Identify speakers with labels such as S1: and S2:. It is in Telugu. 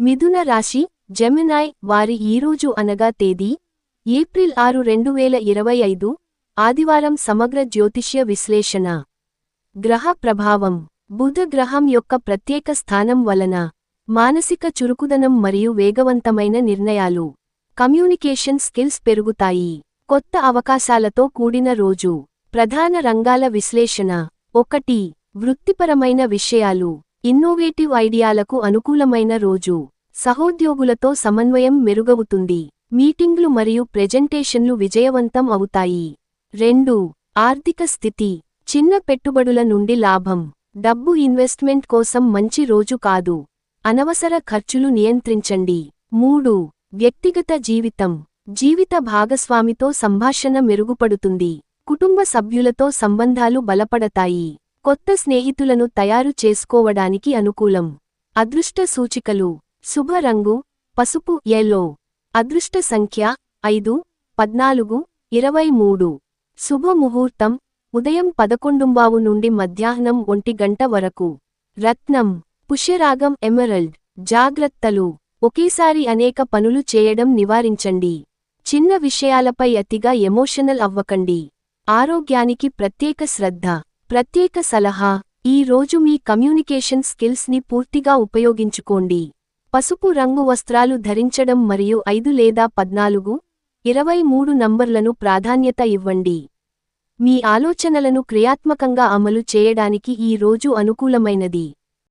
S1: మిథున రాశి జెమినాయ్ వారి ఈరోజు అనగా తేదీ ఏప్రిల్ 6 2025 ఆదివారం సమగ్ర జ్యోతిష్య విశ్లేషణ గ్రహ ప్రభావం బుధ గ్రహం యొక్క ప్రత్యేక స్థానం వలన మానసిక చురుకుదనం మరియు వేగవంతమైన నిర్ణయాలు కమ్యూనికేషన్ స్కిల్స్ పెరుగుతాయి. కొత్త అవకాశాలతో కూడిన రోజు. ప్రధాన రంగాల విశ్లేషణ 1 వృత్తిపరమైన విషయాలు ఇన్నోవేటివ్ ఐడియాలకు అనుకూలమైన రోజు. సహోద్యోగులతో సమన్వయం మెరుగవుతుంది. మీటింగ్లు మరియు ప్రెజెంటేషన్లు విజయవంతం అవుతాయి. 2 ఆర్థిక స్థితి చిన్న పెట్టుబడుల నుండి లాభం. డబ్బు ఇన్వెస్ట్మెంట్ కోసం మంచి రోజు కాదు. అనవసర ఖర్చులు నియంత్రించండి. 3 వ్యక్తిగత జీవితం జీవిత భాగస్వామితో సంభాషణ మెరుగుపడుతుంది. కుటుంబ సభ్యులతో సంబంధాలు బలపడతాయి. కొత్త స్నేహితులను తయారు చేసుకోవడానికి అనుకూలం. అదృష్ట సూచికలు శుభ రంగు పసుపు యెల్లో. అదృష్ట సంఖ్య 5, 14, 23. శుభ ముహూర్తం ఉదయం 11 నుండి మధ్యాహ్నం 1 గంట వరకు. రత్నం పుష్యరాగం ఎమరల్డ్. జాగ్రత్తలు ఒకేసారి అనేక పనులు చేయడం నివారించండి. చిన్న విషయాలపై అతిగా ఎమోషనల్ అవ్వకండి. ఆరోగ్యానికి ప్రత్యేక శ్రద్ధ. ప్రత్యేక సలహా ఈ రోజు మీ కమ్యూనికేషన్ స్కిల్స్ ని పూర్తిగా ఉపయోగించుకోండి. పసుపు రంగు వస్త్రాలు ధరించడం మరియు 5 లేదా 14, 23 నంబర్లను ప్రాధాన్యత ఇవ్వండి. మీ ఆలోచనలను క్రియాత్మకంగా అమలు చేయడానికి ఈ రోజు అనుకూలమైనది.